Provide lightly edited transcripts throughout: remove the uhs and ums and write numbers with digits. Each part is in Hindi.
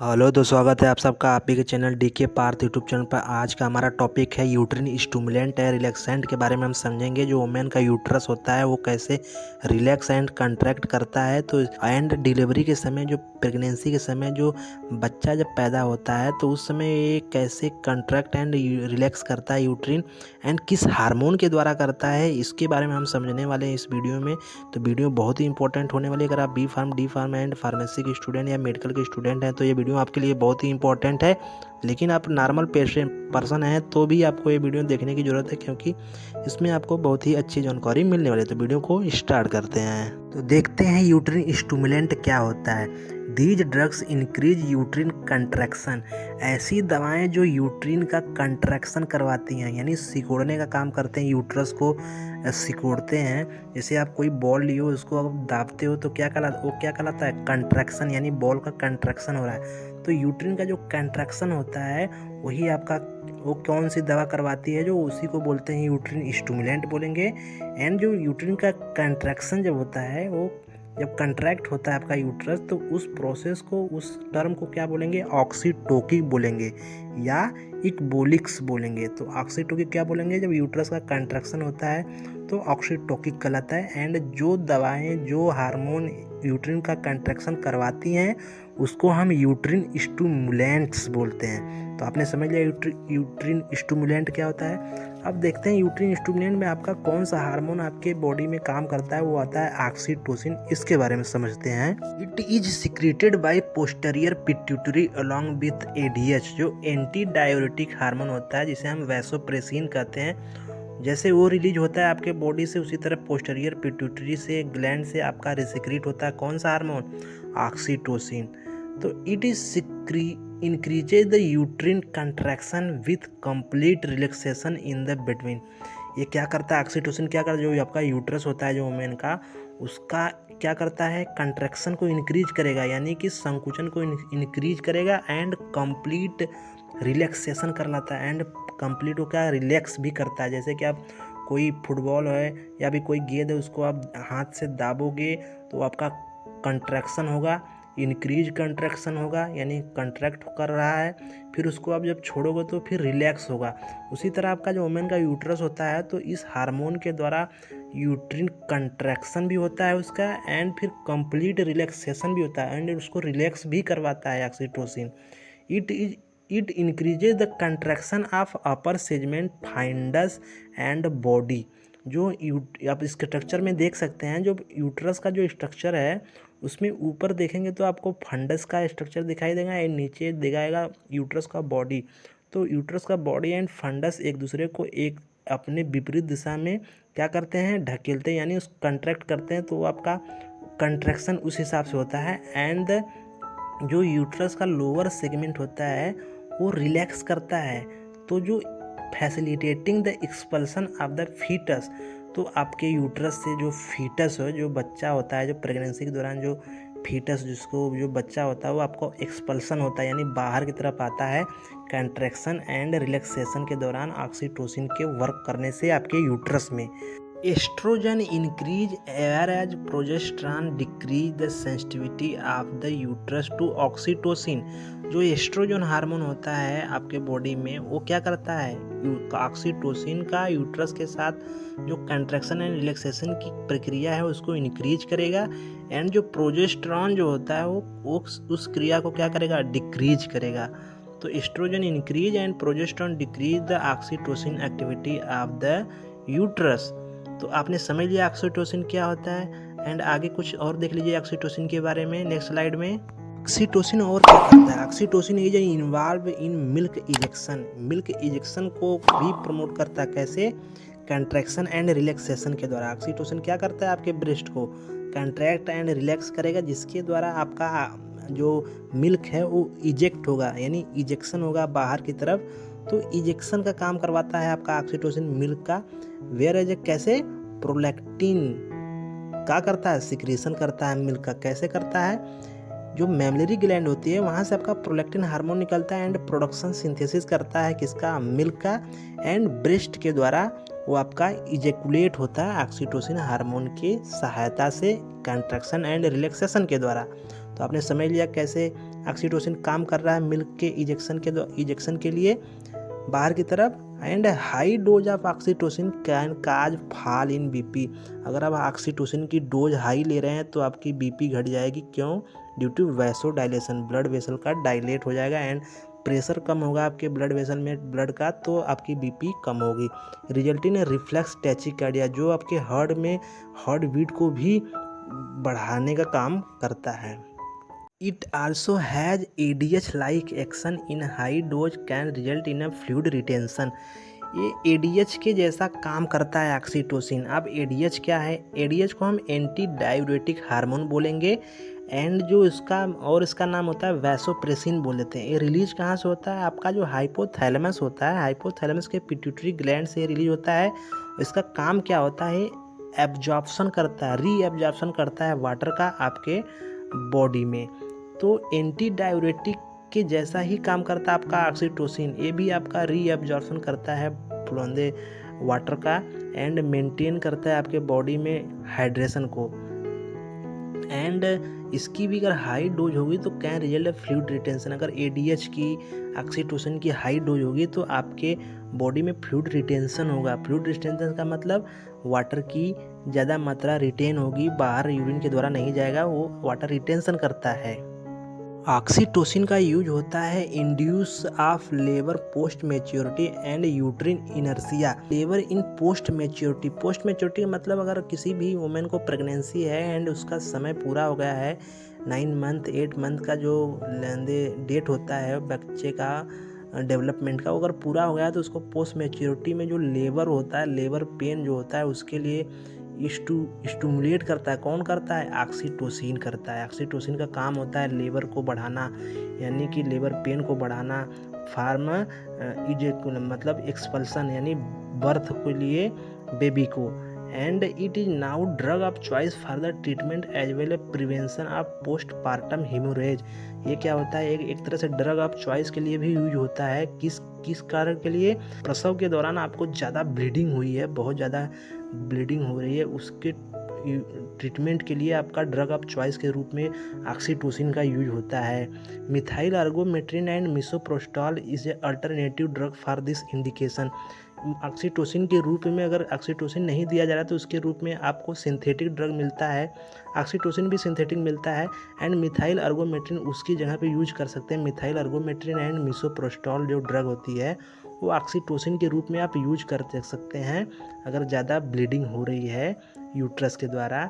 हेलो तो स्वागत है आप सबका आप ही के channel DK Parth YouTube channel पर। आज का हमारा टॉपिक है यूट्रिन स्टिमुलेंट है रिलैक्सेंट के बारे में हम समझेंगे। जो वुमेन का यूट्रस होता है वो कैसे रिलैक्स एंड कंट्रैक्ट करता है। तो एंड डिलीवरी के समय जो प्रेगनेंसी के समय जो बच्चा जब पैदा होता है तो उस समय ये कैसे कंट्रैक्ट एंड रिलैक्स करता है यूट्रिन एंड किस हार्मोन के द्वारा करता है, इसके बारे में हम समझने वाले हैं इस वीडियो में। तो वीडियो बहुत ही इंपॉर्टेंट होने वाली है। अगर आप B pharm D pharm and pharmacy के स्टूडेंट या मेडिकल के स्टूडेंट हैं तो ये वीडियो आपके लिए बहुत ही इंपॉर्टेंट है। लेकिन आप नॉर्मल पर्सन हैं तो भी आपको ये वीडियो देखने की ज़रूरत है, क्योंकि इसमें आपको बहुत ही अच्छी जानकारी मिलने वाली है। तो वीडियो को स्टार्ट करते हैं। तो देखते हैं यूट्रिन स्टिमुलेंट क्या होता है। These drugs increase uterine contraction. ऐसी दवाएं जो यूट्रिन का कंट्रैक्शन करवाती हैं, यानी सिकोड़ने का काम करते हैं, यूट्रस को सिकोड़ते हैं। जैसे आप कोई बॉल लियो, उसको आप दाबते हो तो क्या कहलाता है कंट्रैक्शन, यानी बॉल का कंट्रैक्शन हो रहा है। तो यूट्रिन का जो कंट्रैक्शन होता है वही आपका वो कौन सी दवा करवाती है, जो उसी को बोलते हैं यूट्रिन स्टिमुलेंट बोलेंगे। एंड जो यूट्रिन का कंट्रैक्शन जब होता है, वो जब कंट्रैक्ट होता है आपका यूट्रस, तो उस प्रोसेस को, उस टर्म को क्या बोलेंगे, ऑक्सीटोकिक बोलेंगे या इक्बोलिक्स बोलेंगे। तो ऑक्सीटोकिक क्या बोलेंगे, जब यूट्रस का कंट्रैक्शन होता है तो ऑक्सीटोकिक कहलाता है। एंड जो दवाएं, जो हार्मोन यूट्रिन का कंट्रैक्शन करवाती हैं उसको हम यूट्रिन स्टिमुलेंट्स बोलते हैं। तो आपने समझ लिया यूट्रिन स्टिमुलेंट क्या होता है। अब देखते हैं यूट्रिन स्टिमुलेंट में आपका कौन सा हार्मोन आपके बॉडी में काम करता है। वो आता है ऑक्सीटोसिन। इसके बारे में समझते हैं। It is secreted by posterior pituitary along with ADH, जो एंटी डाययूरेटिक हार्मोन होता है जिसे हम वैसोप्रेसिन कहते हैं। जैसे वो रिलीज होता है आपके बॉडी से, उसी तरह पोस्टीरियर पिट्यूटरी से, ग्लैंड से आपका रिसिक्रीट होता है कौन सा हार्मोन, ऑक्सीटोसिन। तो it is increases the uterine contraction with complete relaxation in the between. ये क्या करता है ऑक्सीटोसिन, क्या करता है, जो आपका यूट्रस होता है जो वुमेन का, उसका क्या करता है, कंट्रैक्शन को इंक्रीज करेगा, यानी कि संकुचन को इंक्रीज करेगा एंड कंप्लीट रिलैक्सेशन कर लाता है। एंड कंप्लीट हो क्या, रिलैक्स भी करता है। जैसे कि आप कोई फुटबॉल है या भी कोई गेंद है, उसको आप हाथ से दाबोगे तो आपका कंट्रैक्शन होगा, इंक्रीज कंट्रैक्शन होगा, यानी कंट्रैक्ट कर रहा है। फिर उसको आप जब छोड़ोगे तो फिर रिलैक्स होगा। उसी तरह आपका जो वुमेन का यूट्रस होता है तो इस हार्मोन के द्वारा यूट्रिन कंट्रैक्शन भी होता है उसका, एंड फिर कंप्लीट रिलैक्सेशन भी होता है, एंड उसको रिलैक्स भी करवाता है oxytocin. It increases the contraction of upper segment fundus and body. जो आप इस स्ट्रक्चर में देख सकते हैं, जो यूट्रस का जो स्ट्रक्चर है उसमें ऊपर देखेंगे तो आपको फंडस का स्ट्रक्चर दिखाई देगा एंड नीचे दिखाएगा यूट्रस का बॉडी। तो यूट्रस का बॉडी एंड फंडस एक दूसरे को एक अपने विपरीत दिशा में क्या करते हैं, ढकेलते हैं, यानी उस कंट्रैक्ट करते हैं। तो आपका कंट्रैक्शन उस हिसाब से होता है। एंड जो यूट्रस का लोअर सेगमेंट होता है वो रिलैक्स करता है, तो जो facilitating the expulsion of the foetus. तो आपके यूट्रस से जो फीटस हो, जो बच्चा होता है, जो प्रेगनेंसी के दौरान जो फीटस, जिसको जो बच्चा होता है, वो आपको एक्सपल्सन होता है, यानी बाहर की तरफ आता है कंट्रैक्शन एंड रिलैक्सेशन के दौरान ऑक्सीटोसिन के वर्क करने से आपके यूट्रस में। Oestrogen increase as progesterone decrease the sensitivity of the uterus to oxytocin. जो एस्ट्रोजन हार्मोन होता है आपके बॉडी में, वो क्या करता है, ऑक्सीटोसिन का यूट्रस के साथ जो कंट्रैक्शन एंड रिलैक्सेशन की प्रक्रिया है उसको इंक्रीज करेगा। एंड जो प्रोजेस्टेरॉन जो होता है वो उस क्रिया को क्या करेगा, डिक्रीज करेगा। तो oestrogen increase and progesterone decrease the oxytocin activity of the uterus. तो आपने समझ लिया ऑक्सीटोसिन क्या होता है। एंड आगे कुछ और देख लीजिए ऑक्सीटोसिन के बारे में नेक्स्ट स्लाइड में। ऑक्सीटोसिन और क्या करता है, oxytocin is involve in milk ejection. Milk ejection को भी प्रमोट करता है, कैसे, कंट्रैक्शन एंड रिलैक्सेशन के द्वारा। ऑक्सीटोसिन क्या करता है, आपके ब्रेस्ट को कंट्रैक्ट एंड रिलैक्स करेगा, जिसके द्वारा आपका जो मिल्क है वो इजेक्ट होगा, यानी इजेक्शन होगा बाहर की तरफ। तो इजेक्शन का काम करवाता है आपका ऑक्सीटोसिन मिल्क का। वेयर एज कैसे, प्रोलैक्टिन क्या करता है, सिक्रीशन करता है मिल्क का। कैसे करता है, जो मेमोरी ग्लैंड होती है वहाँ से आपका प्रोलैक्टिन हार्मोन निकलता है एंड प्रोडक्शन सिंथेसिस करता है किसका, मिल्क का। एंड ब्रेस्ट के द्वारा वो आपका इजेकुलेट होता है ऑक्सीटोसिन हार्मोन की सहायता से, कंट्रैक्शन एंड रिलैक्सेशन के द्वारा। तो आपने समझ लिया कैसे ऑक्सीटोसिन काम कर रहा है मिल्क के इजेक्शन के लिए बाहर की तरफ। And high dose of oxytocin can cause fall in BP. अगर आप ऑक्सीटोसिन की डोज हाई ले रहे हैं तो आपकी बीपी घट जाएगी। क्यों? Due to vasodilation, blood vessel का डायलेट हो जाएगा एंड प्रेशर कम होगा आपके ब्लड वेसल में ब्लड का, तो आपकी बीपी कम होगी। रिजल्ट इन रिफ्लेक्स टैचिकार्डिया, जो आपके हार्ट में हार्ट बीट को भी बढ़ाने का काम करता है। It also has ADH-like action in high dose can result in a fluid retention। ये ADH के जैसा काम करता है ऑक्सीटोसिन। अब ADH क्या है? ADH को हम एंटी डायूरेटिक हार्मोन बोलेंगे एंड जो इसका नाम होता है वैसोप्रेसिन बोल देते हैं। ये रिलीज कहाँ से होता है? आपका जो हाइपोथैलेमस होता है, हाइपोथैलेमस के पिट्यूटरी ग्लैंड से रिलीज होता है। इसका काम क्या होता है? एब्जॉर्प्शन करता है, री एब्जॉर्प्शन करता है वाटर का आपके बॉडी में। तो एंटी डायूरेटिक के जैसा ही काम करता है आपका ऑक्सीटोसिन। ये भी आपका री एब्जॉर्प्शन करता है पुराने वाटर का एंड मेंटेन करता है आपके बॉडी में हाइड्रेशन को। एंड इसकी भी अगर हाई डोज होगी तो कैन रिजल्ट फ्लूइड रिटेंशन। अगर ADH की ऑक्सीटोसिन की हाई डोज होगी तो आपके बॉडी में फ्लूइड रिटेंशन होगा। फ्लूइड रिटेंशन का मतलब वाटर की ज़्यादा मात्रा रिटेन होगी, बाहर यूरिन के द्वारा नहीं जाएगा, वो वाटर रिटेंशन करता है। ऑक्सीटोसिन का यूज होता है induce of labour post maturity and uterine inertia. Labour in post maturity का मतलब अगर किसी भी वुमेन को प्रेगनेंसी है एंड उसका समय पूरा हो गया है, 9 मंथ 8 मंथ का जो डेट होता है बच्चे का डेवलपमेंट का, वो अगर पूरा हो गया तो उसको पोस्ट मैच्योरिटी में जो लेबर होता है, लेबर पेन जो होता है उसके लिए स्टूमुलेट करता है। कौन करता है? ऑक्सीटोसिन करता है। ऑक्सीटोसिन का काम होता है लेबर को बढ़ाना, यानी कि लेबर पेन को बढ़ाना, मतलब एक्सपल्सन यानी बर्थ के लिए बेबी को। And it is now drug of choice for the treatment as well a prevention of postpartum haemorrhage. ये क्या होता है? एक तरह से ड्रग ऑफ चॉइस के लिए भी यूज होता है। किस कारण के लिए? प्रसव के दौरान आपको ज़्यादा ब्लीडिंग हुई है, बहुत ज़्यादा ब्लीडिंग हो रही है, उसके ट्रीटमेंट के लिए आपका ड्रग ऑफ चॉइस के रूप में ऑक्सीटोसिन का यूज होता है। Methyl ergometrine and misoprostol is a alternative drug for this indication. Oxytocin के रूप में अगर ऑक्सीटोसिन नहीं दिया जा रहा तो उसके रूप में आपको सिंथेटिक ड्रग मिलता है। ऑक्सीटोसिन भी सिंथेटिक मिलता है एंड मिथाइल आर्गोमेट्रिन उसकी जगह पे यूज कर सकते हैं। मिथाइल आर्गोमेट्रिन एंड मिसोप्रोस्टॉल जो ड्रग होती है वो ऑक्सीटोसिन के रूप में आप यूज कर सकते हैं अगर ज़्यादा ब्लीडिंग हो रही है यूट्रस के द्वारा।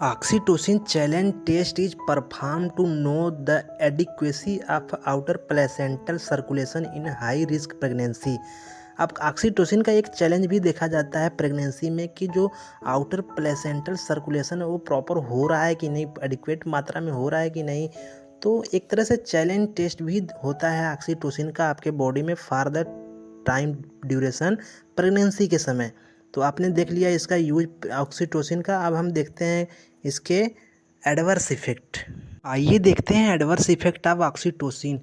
Oxytocin challenge test is perform to know the adequacy of outer placental circulation in high risk pregnancy. अब ऑक्सीटोसिन का एक चैलेंज भी देखा जाता है प्रेगनेंसी में कि जो आउटर प्लेसेंटल सर्कुलेशन है वो प्रॉपर हो रहा है कि नहीं, एडिक्वेट मात्रा में हो रहा है कि नहीं। तो एक तरह से चैलेंज टेस्ट भी होता है ऑक्सीटोसिन का आपके बॉडी में for the time duration pregnancy के समय। तो आपने देख लिया इसका यूज ऑक्सीटोसिन का। अब हम देखते हैं इसके एडवर्स इफेक्ट। आइए देखते हैं adverse effect of oxytocin.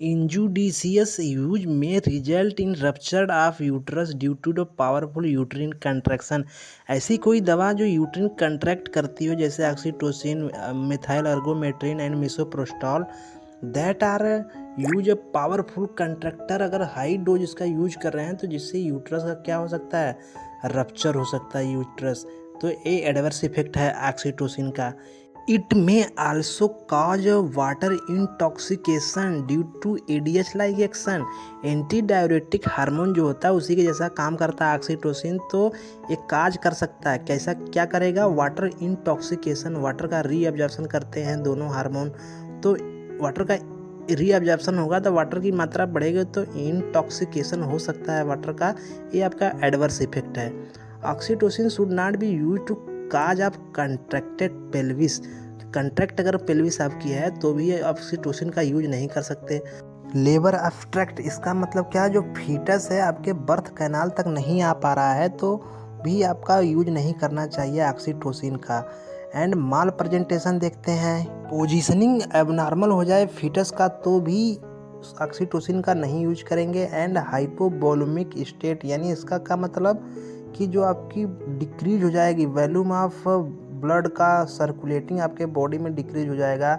Injudicious use में result in rupture of uterus due to the powerful uterine contraction. ऐसी कोई दवा जो यूट्रिन कंट्रैक्ट करती हो जैसे oxytocin, methyl ergometrine and misoprostol that are use a powerful contractor, अगर हाई डोज इसका यूज कर रहे हैं तो जिससे यूट्रस का क्या हो सकता है? रप्चर हो सकता है यूट्रस। तो ये एडवर्स इफेक्ट है ऑक्सीटोसिन का। It may also cause water intoxication due to ADH like action. Antidiuretic hormone जो होता है उसी के जैसा काम करता है ऑक्सीटोसिन, तो एक काज कर सकता है। कैसा क्या करेगा? वाटर इंटॉक्सिकेशन, वाटर का री एब्जॉर्प्शन करते हैं दोनों हार्मोन। तो वाटर का री एब्जॉर्प्शन होगा तो वाटर की मात्रा बढ़ेगी तो इंटॉक्सिकेशन हो सकता है वाटर का। ये आपका एडवर्स इफेक्ट है। Oxytocin should not be use to cause of contracted pelvis. Contract अगर पेल्विस आपकी है तो भी ऑक्सीटोसिन का यूज नहीं कर सकते। लेबर अब्स्ट्रैक्ट, इसका मतलब क्या? जो फीटस है आपके बर्थ कैनाल तक नहीं आ पा रहा है तो भी आपका यूज नहीं करना चाहिए ऑक्सीटोसिन का। एंड माल प्रेजेंटेशन देखते हैं। पोजीशनिंग एबनॉर्मल हो जाए फीटस का तो भी ऑक्सीटोसिन का नहीं यूज करेंगे। एंड हाइपोवोलुमिक स्टेट, यानी इसका क्या मतलब कि जो आपकी डिक्रीज हो जाएगी वॉल्यूम ऑफ ब्लड का सर्कुलेटिंग आपके बॉडी में डिक्रीज हो जाएगा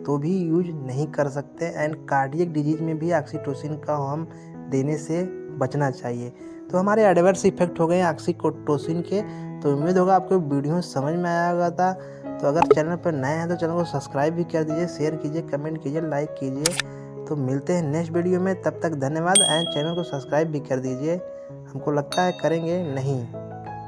तो भी यूज नहीं कर सकते। एंड कार्डियक डिजीज में भी ऑक्सीटोसिन का हम देने से बचना चाहिए। तो हमारे एडवर्स इफेक्ट हो गए हैं ऑक्सीटोसिन के। तो उम्मीद होगा आपको वीडियो समझ में आया होगा था। तो अगर चैनल पर नए हैं तो चैनल को सब्सक्राइब भी कर दीजिए, शेयर कीजिए, कमेंट कीजिए, लाइक कीजिए। तो मिलते हैं नेक्स्ट वीडियो में, तब तक धन्यवाद। एंड चैनल को सब्सक्राइब भी कर दीजिए, हमको लगता है करेंगे नहीं।